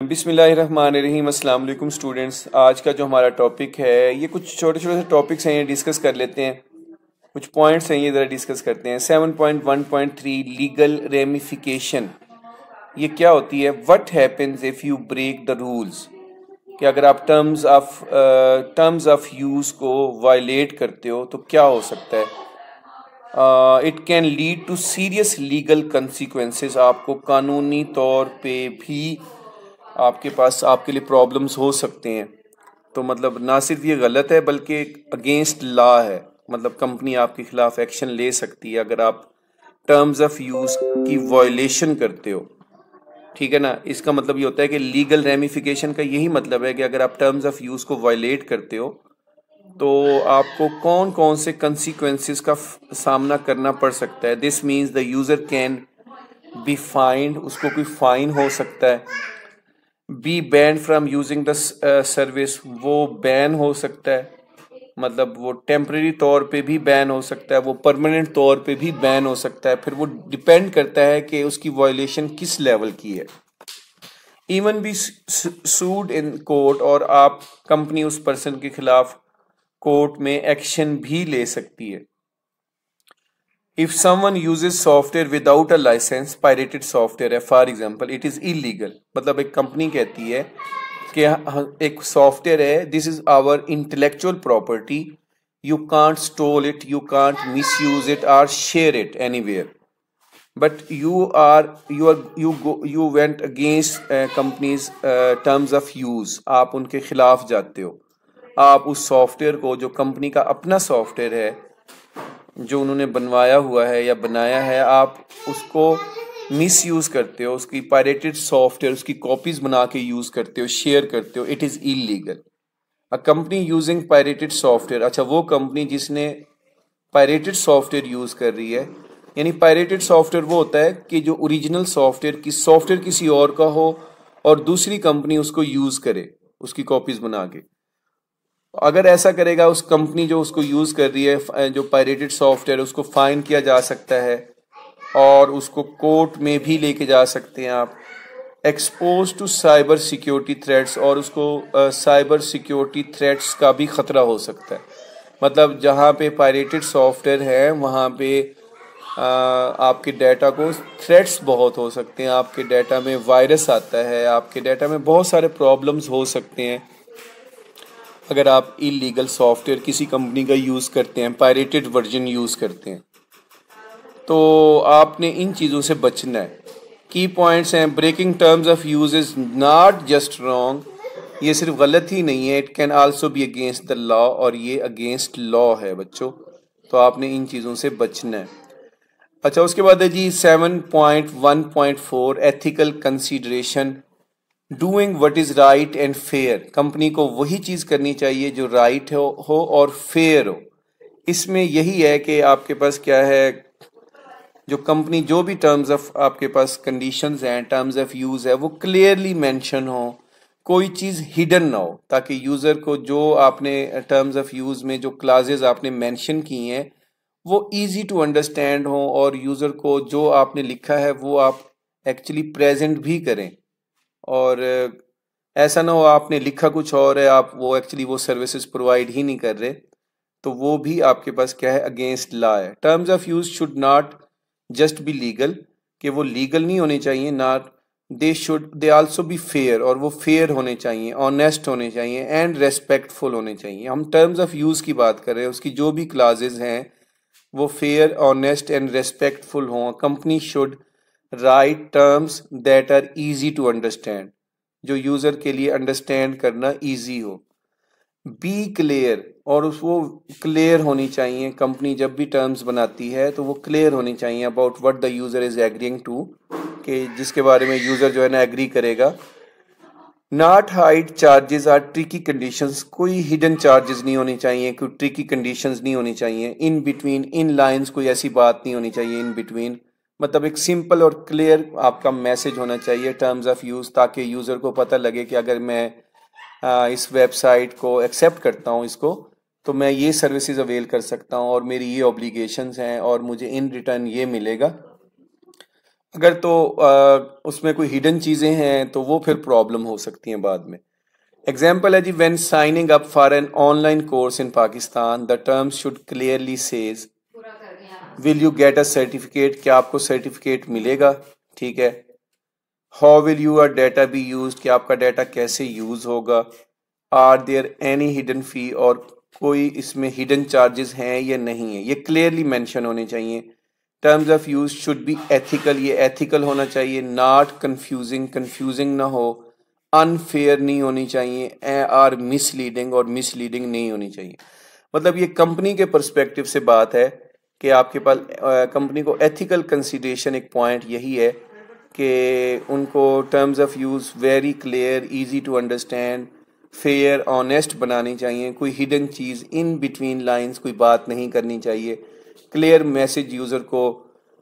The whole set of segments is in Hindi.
बिस्मिल्लाहिर्रहमानिर्रहीम। अस्सलाम वालेकुम स्टूडेंट्स। आज का जो हमारा टॉपिक है ये कुछ छोटे छोटे से टॉपिक्स हैं, ये डिस्कस कर लेते हैं। कुछ पॉइंट्स हैं, ये ज़रा डिस्कस करते हैं। 7.1.3 लीगल रेमिफिकेशन। ये क्या होती है? What happens if you break the rules. कि अगर आप टर्म्स ऑफ यूज़ को वायलेट करते हो तो क्या हो सकता है? It can lead to serious legal consequences. आपको कानूनी तौर पे भी आपके लिए प्रॉब्लम्स हो सकते हैं। तो मतलब ना सिर्फ ये गलत है बल्कि अगेंस्ट लॉ है। मतलब कंपनी आपके खिलाफ एक्शन ले सकती है अगर आप टर्म्स ऑफ यूज की वायलेशन करते हो। ठीक है ना? इसका मतलब ये होता है कि लीगल रेमिफिकेशन का यही मतलब है कि अगर आप टर्म्स ऑफ यूज को वायलेट करते हो तो आपको कौन कौन से कंसिक्वेंसेस का सामना करना पड़ सकता है। This means the user can be find, उसको कोई फाइन हो सकता है। B ban from using the service, वो बैन हो सकता है। मतलब वो टेम्परेरी तौर पे भी बैन हो सकता है, वो परमानेंट तौर पे भी बैन हो सकता है। फिर वो डिपेंड करता है कि उसकी वायलेशन किस लेवल की है। Even be sued in court, और आप कंपनी उस पर्सन के खिलाफ कोर्ट में एक्शन भी ले सकती है। If someone uses software without a license, pirated software है for example, it is illegal. मतलब एक कंपनी कहती है कि एक सॉफ्टवेयर है, this is our intellectual property, you can't stole it, you can't misuse it और share it anywhere, but you went against company's terms of use. आप उनके खिलाफ जाते हो। आप उस सॉफ्टवेयर को, जो कंपनी का अपना सॉफ्टवेयर है, जो उन्होंने बनवाया हुआ है या बनाया है, आप उसको मिस यूज करते हो, उसकी पायरेटेड सॉफ्टवेयर, उसकी कॉपीज बना के यूज करते हो, शेयर करते हो, it is illegal. A company using pirated software, अच्छा वो कंपनी जिसने पायरेटेड सॉफ्टवेयर यूज कर रही है, यानी पायरेटेड सॉफ्टवेयर वो होता है कि जो ओरिजिनल सॉफ्टवेयर किसी और का हो और दूसरी कंपनी उसको यूज करे, उसकी कॉपीज बना के। अगर ऐसा करेगा उस कंपनी जो उसको यूज कर रही है, जो पायरेटेड सॉफ्टवेयर, उसको फाइन किया जा सकता है और उसको कोर्ट में भी लेके जा सकते हैं आप। Expose to cyber security threats, और उसको साइबर सिक्योरिटी थ्रेट्स का भी खतरा हो सकता है। मतलब जहाँ पे पायरेटेड सॉफ्टवेयर है वहाँ पे आपके डाटा को थ्रेट्स बहुत हो सकते हैं। आपके डाटा में वायरस आता है, आपके डाटा में बहुत सारे प्रॉब्लम्स हो सकते हैं अगर आप इलीगल सॉफ्टवेयर किसी कंपनी का यूज़ करते हैं, पायरेटेड वर्जन यूज़ करते हैं। तो आपने इन चीज़ों से बचना है। की पॉइंट्स हैं, breaking terms of use is not just wrong, ये सिर्फ गलत ही नहीं है, it can also be against the law, और ये अगेंस्ट लॉ है बच्चों। तो आपने इन चीज़ों से बचना है। अच्छा, उसके बाद है जी 7.1.4 ethical consideration. Doing what is right and fair, company को वही चीज करनी चाहिए जो राइट हो और फेयर हो। इसमें यही है कि आपके पास क्या है, जो कंपनी जो भी टर्म्स ऑफ आपके पास कंडीशंस हैं, टर्म्स ऑफ यूज है, वो क्लियरली मेंशन हो, कोई चीज हिडन ना हो, ताकि यूजर को जो आपने टर्म्स ऑफ यूज में जो क्लाजेज आपने मेंशन की हैं वो इजी टू अंडरस्टैंड हो, और यूजर को जो आपने लिखा है वो आप एक्चुअली प्रेजेंट भी करें। और ऐसा ना हो आपने लिखा कुछ और है, आप वो एक्चुअली वो सर्विसेज प्रोवाइड ही नहीं कर रहे, तो वो भी आपके पास क्या है, अगेंस्ट लॉ है। Terms of use should not just be legal, कि वो लीगल नहीं होने चाहिए, not they also be fair, और वो फेयर होने चाहिए, ऑनेस्ट होने चाहिए एंड रेस्पेक्टफुल होने चाहिए। हम टर्म्स ऑफ यूज की बात कर रहे हैं, उसकी जो भी क्लाजेज हैं वो फेयर, ऑनेस्ट एंड रेस्पेक्टफुल हों। Company should write terms that are easy to understand, जो यूजर के लिए अंडरस्टैंड करना इजी हो। बी क्लियर, और वो क्लियर होनी चाहिए। कंपनी जब भी टर्म्स बनाती है तो वो क्लियर होनी चाहिए about what the user is agreeing to, कि जिसके बारे में यूजर जो है ना एग्री करेगा। Not hide charges or tricky conditions, कोई हिडन चार्जेस नहीं होने चाहिए, कोई ट्रिकी कंडीशंस नहीं होनी चाहिए। इन बिटवीन, इन लाइंस, कोई ऐसी बात नहीं होनी चाहिए इन बिटवीन। मतलब एक सिंपल और क्लियर आपका मैसेज होना चाहिए टर्म्स ऑफ यूज़, ताकि यूज़र को पता लगे कि अगर मैं इस वेबसाइट को एक्सेप्ट करता हूँ इसको, तो मैं ये सर्विसेज अवेल कर सकता हूँ और मेरी ये ऑब्लिगेशंस हैं और मुझे इन रिटर्न ये मिलेगा। अगर तो उसमें कोई हिडन चीजें हैं तो वो फिर प्रॉब्लम हो सकती हैं बाद में। एग्जाम्पल है जी, when signing up for an online course in Pakistan the terms should clearly says will you get a certificate, क्या आपको सर्टिफिकेट मिलेगा, ठीक है। How will your data be use, कि आपका डाटा कैसे यूज होगा। Are there any hidden fee, और कोई इसमें हिडन चार्जेस हैं या नहीं है, ये क्लियरली मेंशन होने चाहिए। Terms of use should be ethical, ये एथिकल होना चाहिए, नॉट कंफ्यूजिंग, कंफ्यूजिंग ना हो, अनफेयर नहीं होनी चाहिए, आर मिसलीडिंग, और मिसलीडिंग नहीं होनी चाहिए। मतलब ये कंपनी के पर्सपेक्टिव से बात है कि आपके पास कंपनी को एथिकल कंसिडरेशन, एक पॉइंट यही है कि उनको terms of use very clear, easy to understand, fair, honest बनानी चाहिए। कोई हिडन चीज़ इन बिटवीन लाइंस कोई बात नहीं करनी चाहिए। क्लियर मैसेज यूज़र को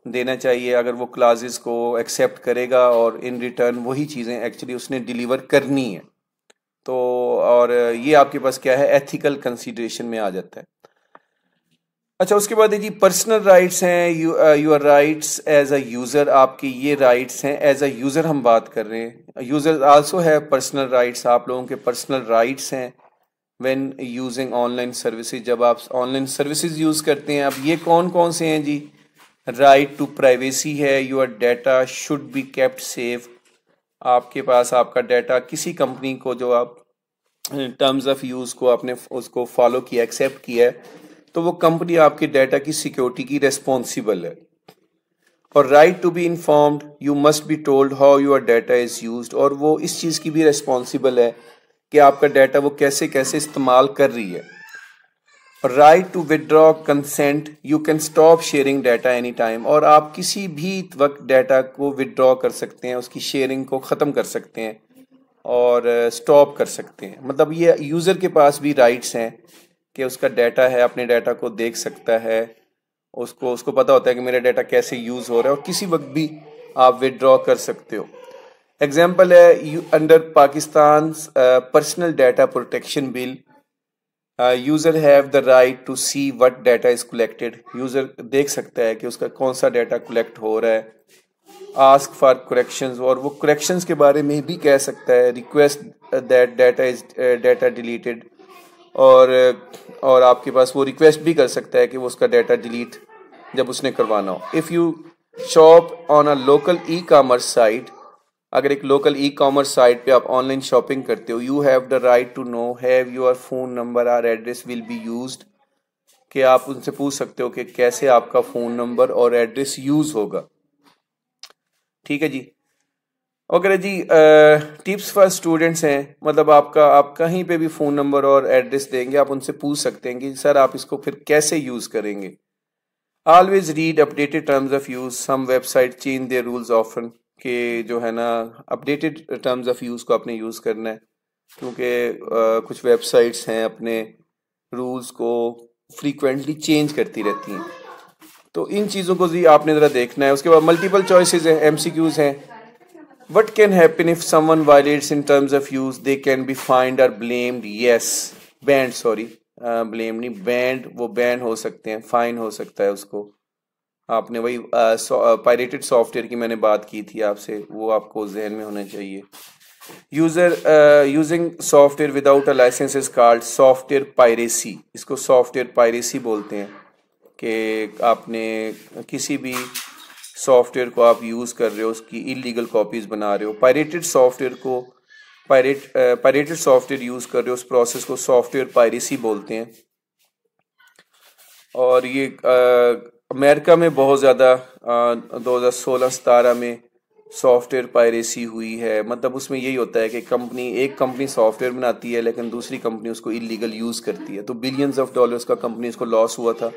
देना चाहिए, अगर वो क्लासेस को एक्सेप्ट करेगा और इन रिटर्न वही चीज़ें एक्चुअली उसने डिलीवर करनी है। तो और ये आपके पास क्या है, एथिकल कंसीडरेशन में आ जाता है। अच्छा, उसके बाद है जी पर्सनल राइट्स हैं, your rights as a user, आपकी ये राइट्स हैं एज अ यूज़र हम बात कर रहे हैं। यूज़र आल्सो है पर्सनल राइट्स, आप लोगों के पर्सनल राइट्स हैं व्हेन यूजिंग ऑनलाइन सर्विसेज, जब आप ऑनलाइन सर्विसेज यूज़ करते हैं। अब ये कौन कौन से हैं जी, राइट टू प्राइवेसी है, your data should be kept safe, आपके पास आपका डाटा किसी कंपनी को जो आप टर्म्स ऑफ यूज़ को आपने उसको फॉलो किया, एक्सेप्ट किया है, तो वो कंपनी आपके डाटा की सिक्योरिटी की रेस्पॉन्सिबल है। और right to be informed, you must be told how your data is used, और वो इस चीज़ की भी रेस्पॉन्सिबल है कि आपका डाटा वो कैसे कैसे इस्तेमाल कर रही है। Right to withdraw consent, you can stop sharing data any time, और आप किसी भी वक्त डाटा को विदड्रॉ कर सकते हैं, उसकी शेयरिंग को ख़त्म कर सकते हैं और स्टॉप कर सकते हैं। मतलब ये यूज़र के पास भी राइट्स हैं कि उसका डाटा है, अपने डाटा को देख सकता है, उसको उसको पता होता है कि मेरा डाटा कैसे यूज़ हो रहा है, और किसी वक्त भी आप विदड्रॉ कर सकते हो। एग्जाम्पल है, you under Pakistan personal data protection bill, user have the right to see what data is collected, user देख सकता है कि उसका कौन सा डाटा कलेक्ट हो रहा है। आस्क फॉर करेक्शंस, और वो करेक्शंस के बारे में भी कह सकता है। Request that data is data deleted, और और आपके पास वो रिक्वेस्ट भी कर सकता है कि वो उसका डाटा डिलीट जब उसने करवाना हो। If you shop on a local e commerce site, अगर एक लोकल ई कॉमर्स साइट पे आप ऑनलाइन शॉपिंग करते हो, you have the right to know have your phone number और एड्रेस विल बी यूज्ड, कि आप उनसे पूछ सकते हो कि कैसे आपका फ़ोन नंबर और एड्रेस यूज़ होगा। ठीक है जी। ओके जी, टिप्स फॉर स्टूडेंट्स हैं, मतलब आप कहीं पे भी फ़ोन नंबर और एड्रेस देंगे, आप उनसे पूछ सकते हैं कि सर आप इसको फिर कैसे यूज़ करेंगे। Always read updated terms of use, some website change their rules often, कि जो है ना अपडेटेड टर्म्स ऑफ यूज़ को आपने यूज़ करना है, क्योंकि कुछ वेबसाइट्स हैं अपने रूल्स को फ्रीक्वेंटली चेंज करती रहती हैं, तो इन चीज़ों को भी आपने ज़रा देखना है। उसके बाद मल्टीपल चॉइसेस हैं, एमसीक्यूज़ हैं। What can happen if someone violates in terms of use? They can be fined or blamed. Yes, banned. Sorry, blamed नहीं, banned, वो ban हो सकते हैं, fine हो सकता है उसको। आपने वही पायरेटेड सॉफ्टवेयर की मैंने बात की थी आपसे, वो आपको जहन में होना चाहिए। Using software without a licence is called software piracy, इसको सॉफ्टवेयर पायरेसी बोलते हैं, कि आपने किसी भी सॉफ्टवेयर को आप यूज़ कर रहे हो, उसकी इलीगल कॉपीज़ बना रहे हो। पायरेटेड सॉफ्टवेयर को पायरेटेड सॉफ्टवेयर यूज़ कर रहे हो, उस प्रोसेस को सॉफ्टवेयर पायरेसी बोलते हैं। और ये अमेरिका में बहुत ज़्यादा 2016-17 में सॉफ्टवेयर पायरेसी हुई है। मतलब उसमें यही होता है कि एक कंपनी सॉफ्टवेयर बनाती है लेकिन दूसरी कंपनी उसको इलीगल यूज़ करती है, तो बिलियंस ऑफ डॉलर्स का कंपनी इसको लॉस हुआ था।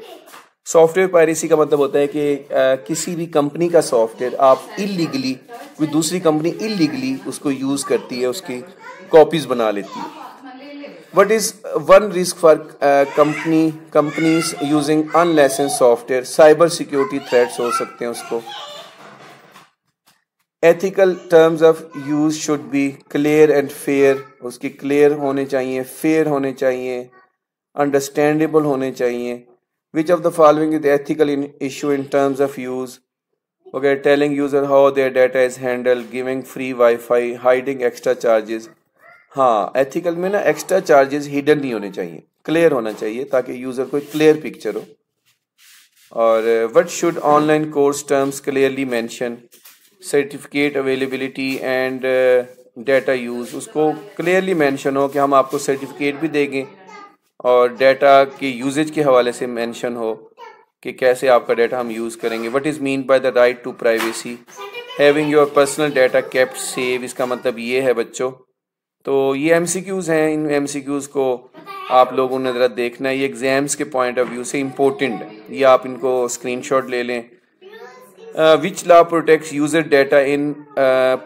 सॉफ्टवेयर पायरेसी का मतलब होता है कि किसी भी कंपनी का सॉफ्टवेयर आप इलीगली, कोई दूसरी कंपनी इलीगली उसको यूज़ करती है, उसकी कॉपीज़ बना लेती है। What is one risk for companies using unlicensed software? Cyber security threats हो सकते हैं उसको। Ethical terms of use should be clear and fair, उसके क्लियर होने चाहिए, फेयर होने चाहिए, अंडरस्टैंडेबल होने चाहिए। Which of the following is ethical in issue in terms of use? Okay, telling user how their data is handle, giving free wifi, hiding extra charges. हाँ, एथिकल में ना एक्स्ट्रा चार्जेस हिडन नहीं होने चाहिए, क्लियर होना चाहिए ताकि यूजर को क्लियर पिक्चर हो। और what should online course terms clearly mention, certificate availability and data use, उसको क्लियरली मेंशन हो कि हम आपको सर्टिफिकेट भी देंगे और डाटा के यूजेज के हवाले से मेंशन हो कि कैसे आपका डाटा हम यूज़ करेंगे। What is mean by the right to privacy, having your personal data kept safe, इसका मतलब ये है बच्चों। तो ये एमसीक्यूज़ हैं, इन एमसीक्यूज़ को आप लोगों ने ज़रा देखना है, ये एग्जाम्स के पॉइंट ऑफ व्यू से इम्पोर्टेंट है, ये आप इनको स्क्रीनशॉट ले लें। Which law protects user data in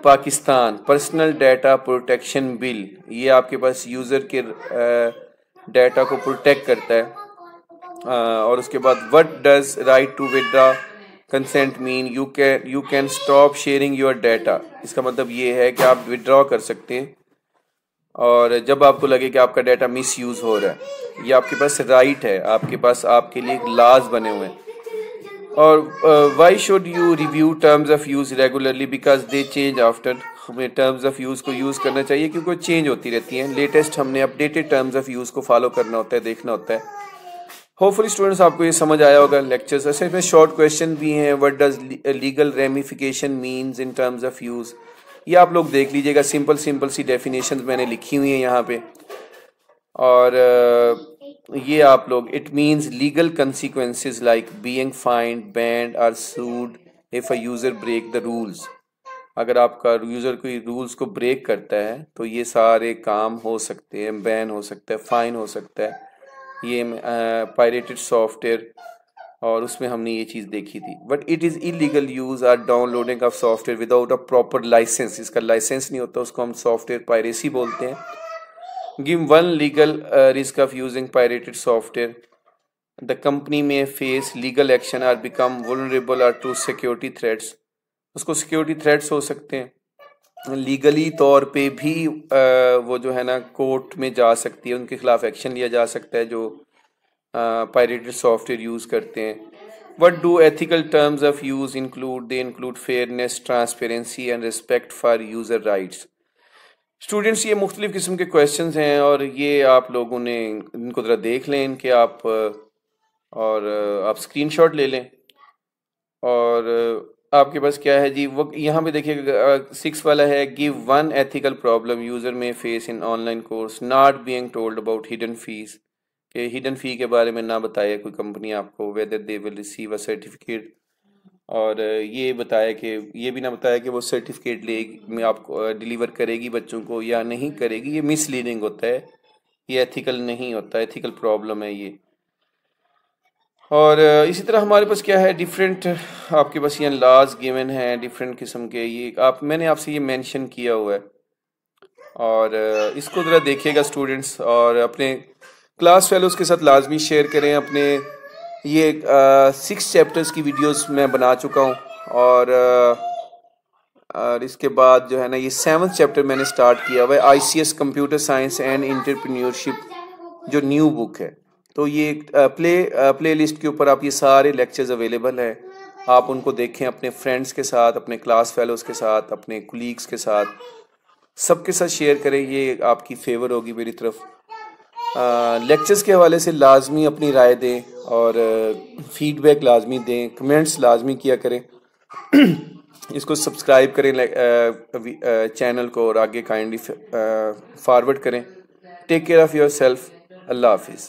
Pakistan, personal data protection bill, ये आपके पास यूजर के डाटा को प्रोटेक्ट करता है। और उसके बाद what does right to withdraw consent mean, you can stop sharing your data, इसका मतलब ये है कि आप विदड्रॉ कर सकते हैं और जब आपको लगे कि आपका डाटा मिस यूज हो रहा है, ये आपके पास राइट है, आपके पास आपके लिए लॉज बने हुए हैं। और why should you review terms of use regularly, because they change after, हमें टर्म्स ऑफ यूज़ को यूज़ करना चाहिए क्योंकि चेंज होती रहती हैं, लेटेस्ट हमने अपडेटेड टर्म्स ऑफ यूज़ को फॉलो करना होता है, देखना होता है। होपफुली स्टूडेंट्स आपको ये समझ आया होगा लेक्चर्स। ऐसे इसमें शॉर्ट क्वेश्चन भी हैं, what does legal ramification means in terms of use, ये आप लोग देख लीजिएगा, सिंपल सी डेफिनेशंस मैंने लिखी हुई हैं यहाँ पे। और ये आप लोग, it means legal consequences like being fined, banned और sued if a user break the rules, अगर आपका यूजर कोई रूल्स को ब्रेक करता है तो ये सारे काम हो सकते हैं, बैन हो सकता है, फाइन हो सकता है। ये पायरेटेड सॉफ्टवेयर, और उसमें हमने ये चीज़ देखी थी। But it is illegal use or downloading of software without a proper licence, इसका लाइसेंस नहीं होता, उसको हम सॉफ्टवेयर पायरेसी बोलते हैं। Give one legal risk of using pirated software. The company may face legal action or become vulnerable or to security threats. उसको security threats हो सकते हैं, लीगली तौर पे भी वो जो है ना कोर्ट में जा सकती है, उनके खिलाफ एक्शन लिया जा सकता है जो पायरेटेड सॉफ्टवेयर यूज़ करते हैं। What do ethical terms of use include? They include fairness, transparency and respect for user rights. Students, ये मुख्तलिफ़ किस्म के क्वेश्चंस हैं और ये आप लोगों ने इनको ज़रा देख लें इनके आप, और आप स्क्रीनशॉट ले लें। और आपके पास क्या है जी, वो यहाँ पे देखिए 6 वाला है, give one ethical problem user may face in online course, not being told about hidden fees, कि हिडन फ़ी के बारे में ना बताया कोई कंपनी आपको, whether they will receive a certificate, और ये बताया कि ये भी ना बताया कि वो सर्टिफिकेट में आपको डिलीवर करेगी बच्चों को या नहीं करेगी, ये मिसलीडिंग होता है, ये एथिकल नहीं होता, एथिकल प्रॉब्लम है ये। और इसी तरह हमारे पास क्या है, डिफरेंट आपके पास यहाँ लॉज गिवन हैं डिफरेंट किस्म के, ये मैंने आपसे ये मेंशन किया हुआ है। और इसको ज़रा देखिएगा स्टूडेंट्स, और अपने क्लास फेलोज़ के साथ लाजमी शेयर करें अपने। ये 6 चैप्टर्स की वीडियोस मैं बना चुका हूँ, और इसके बाद जो है ना ये 7th चैप्टर मैंने स्टार्ट किया हुआ है, ICS computer science and entrepreneurship, जो न्यू बुक है। तो ये प्ले लिस्ट के ऊपर आप ये सारे लेक्चर्स अवेलेबल हैं, आप उनको देखें अपने फ्रेंड्स के साथ, अपने क्लास फेलोज़ के साथ, अपने कुलीग्स के साथ, सबके साथ शेयर करें, ये आपकी फेवर होगी मेरी तरफ। लेक्चर्स के हवाले से लाजमी अपनी राय दें और फीडबैक लाजमी दें, कमेंट्स लाजमी किया करें। इसको सब्सक्राइब करें चैनल को, और आगे काइंडली फॉरवर्ड करें। Take care of yourself. Allah हाफिज़।